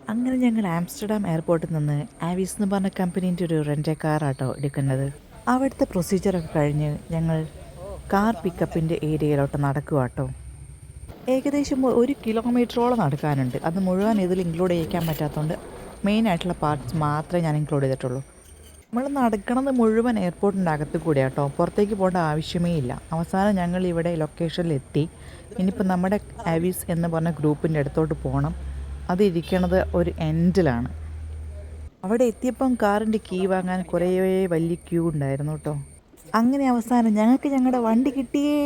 അങ്ങനെ ഞങ്ങൾ ആംസ്റ്റർഡാം എയർപോർട്ടിൽ നിന്ന് ആവിസ് എന്ന് പറഞ്ഞ കമ്പനീൻ്റെ ഒരു റെൻ്റ് കാറാട്ടോ എടുക്കുന്നത്. അവിടുത്തെ പ്രൊസീജിയറൊക്കെ കഴിഞ്ഞ് ഞങ്ങൾ കാർ പിക്കപ്പിൻ്റെ ഏരിയയിലോട്ട് നടക്കുക കേട്ടോ. ഏകദേശം 1 കിലോമീറ്ററോളം നടക്കാനുണ്ട്. അത് മുഴുവൻ ഇതിൽ ഇൻക്ലൂഡ് ചെയ്യിക്കാൻ പറ്റാത്തതുകൊണ്ട് മെയിനായിട്ടുള്ള പാർട്സ് മാത്രമേ ഞാൻ ഇൻക്ലൂഡ് ചെയ്തിട്ടുള്ളൂ. നമ്മൾ നടക്കണത് മുഴുവൻ എയർപോർട്ടിൻ്റെ അകത്ത് കൂടെ കേട്ടോ, പുറത്തേക്ക് പോകേണ്ട ആവശ്യമേ ഇല്ല. അവസാനം ഞങ്ങൾ ഇവിടെ ലൊക്കേഷനിലെത്തി. ഇനിയിപ്പോൾ നമ്മുടെ ആവിസ് എന്ന് പറഞ്ഞ ഗ്രൂപ്പിൻ്റെ അടുത്തോട്ട് പോകണം. അതിരിക്കണത് ഒരു എൻഡിലാണ്. അവിടെ എത്തിയപ്പം കാറിൻ്റെ കീ വാങ്ങാൻ കുറേ വലിയ ക്യൂ ഉണ്ടായിരുന്നു കേട്ടോ. അങ്ങനെ അവസാനം ഞങ്ങൾക്ക് ഞങ്ങളുടെ വണ്ടി കിട്ടിയേ.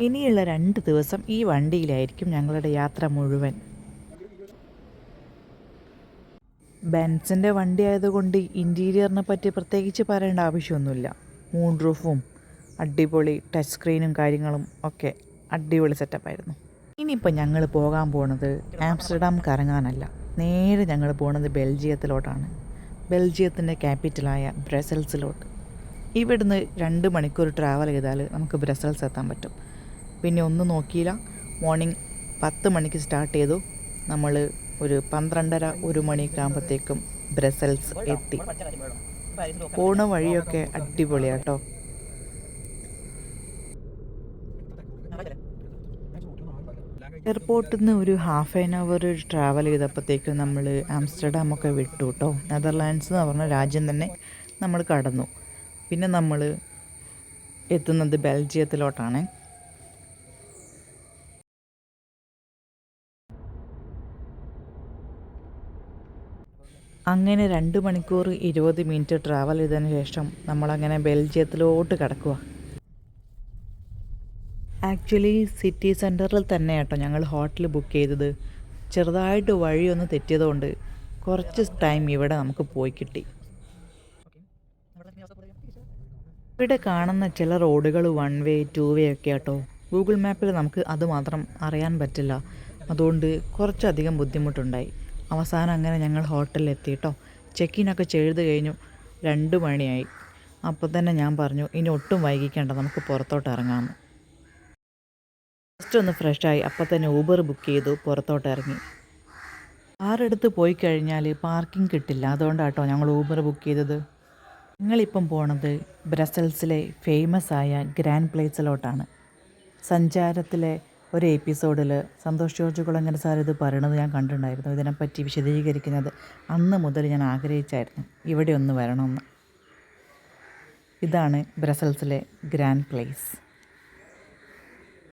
ഇനിയുള്ള 2 ദിവസം ഈ വണ്ടിയിലായിരിക്കും ഞങ്ങളുടെ യാത്ര മുഴുവൻ. ബെൻസിൻ്റെ വണ്ടി ആയതുകൊണ്ട് ഇൻറ്റീരിയറിനെ പറ്റി പ്രത്യേകിച്ച് പറയേണ്ട ആവശ്യമൊന്നുമില്ല. മൂൺ റൂഫും അടിപൊളി ടച്ച് സ്ക്രീനും കാര്യങ്ങളും ഒക്കെ അടിപൊളി സെറ്റപ്പായിരുന്നു. ഇനിയിപ്പോൾ ഞങ്ങൾ പോകാൻ പോണത് ആംസ്റ്റർഡാം കറങ്ങാനല്ല, നേരെ ഞങ്ങൾ പോണത് ബെൽജിയത്തിലോട്ടാണ്. ബെൽജിയത്തിൻ്റെ ക്യാപിറ്റലായ ബ്രസൽസിലോട്ട്. ഇവിടുന്ന് 2 മണിക്കൂർ ട്രാവൽ ചെയ്താൽ നമുക്ക് ബ്രസൽസ് എത്താൻ പറ്റും. പിന്നെ ഒന്നും നോക്കിയില്ല, മോർണിംഗ് 10 മണിക്ക് സ്റ്റാർട്ട് ചെയ്തു. നമ്മൾ ഒരു 12:30-1 മണിയൊക്കെ ആകുമ്പോഴത്തേക്കും ബ്രസൽസ് എത്തി. പോണ വഴിയൊക്കെ അടിപൊളിയാട്ടോ. എയർപോർട്ടിൽ നിന്ന് ഒരു ½ അവർ ട്രാവൽ ചെയ്തപ്പോഴത്തേക്കും നമ്മൾ ആംസ്റ്റർഡാമൊക്കെ വിട്ടു കേട്ടോ. നെതർലാൻഡ്സ് എന്ന് പറഞ്ഞ രാജ്യം തന്നെ നമ്മൾ കടന്നു. പിന്നെ നമ്മൾ എത്തുന്നത് ബെൽജിയത്തിലോട്ടാണ്. അങ്ങനെ 2 മണിക്കൂർ 20 മിനിറ്റ് ട്രാവൽ ചെയ്തതിന് ശേഷം നമ്മളങ്ങനെ ബെൽജിയത്തിലോട്ട് കിടക്കുക. ആക്ച്വലി സിറ്റി സെൻറ്ററിൽ തന്നെ കേട്ടോ ഞങ്ങൾ ഹോട്ടൽ ബുക്ക് ചെയ്തത്. ചെറുതായിട്ട് വഴിയൊന്ന് തെറ്റിയതുകൊണ്ട് കുറച്ച് ടൈം ഇവിടെ നമുക്ക് പോയി കിട്ടി. ഇവിടെ കാണുന്ന ചില റോഡുകൾ 1 വേ 2 വേ ഒക്കെ കേട്ടോ. ഗൂഗിൾ മാപ്പിൽ നമുക്ക് അതുമാത്രം അറിയാൻ പറ്റില്ല. അതുകൊണ്ട് കുറച്ചധികം ബുദ്ധിമുട്ടുണ്ടായി. അവസാനം അങ്ങനെ ഞങ്ങൾ ഹോട്ടലിൽ എത്തി കേട്ടോ. ചെക്കിനൊക്കെ ചെയ്ത് കഴിഞ്ഞു. 2 മണിയായി. അപ്പോൾ തന്നെ ഞാൻ പറഞ്ഞു ഇനി ഒട്ടും വൈകിക്കേണ്ട, നമുക്ക് പുറത്തോട്ട് ഇറങ്ങാമെന്ന്. ജസ്റ്റ് ഒന്ന് ഫ്രഷായി അപ്പോൾ തന്നെ ഊബർ ബുക്ക് ചെയ്തു പുറത്തോട്ട് ഇറങ്ങി. കാറെടുത്ത് പോയി കഴിഞ്ഞാൽ പാർക്കിംഗ് കിട്ടില്ല, അതുകൊണ്ടാട്ടോ ഞങ്ങൾ ഊബർ ബുക്ക് ചെയ്തത്. ഞങ്ങളിപ്പം പോണത് ബ്രസൽസിലെ ഫേമസ് ആയ ഗ്രാൻഡ് പ്ലേസിലോട്ടാണ്. സഞ്ചാരത്തിലെ ഒരു എപ്പിസോഡിൽ സന്തോഷ് ജോർജ് കുളങ്ങര സാർ ഇത് പറയണത് ഞാൻ കണ്ടിട്ടുണ്ടായിരുന്നു. ഇതിനെപ്പറ്റി വിശദീകരിക്കുന്നത് അന്ന് മുതൽ ഞാൻ ആഗ്രഹിച്ചായിരുന്നു ഇവിടെ ഒന്ന് വരണമെന്ന്. ഇതാണ് ബ്രസൽസിലെ ഗ്രാൻഡ് പ്ലേസ്.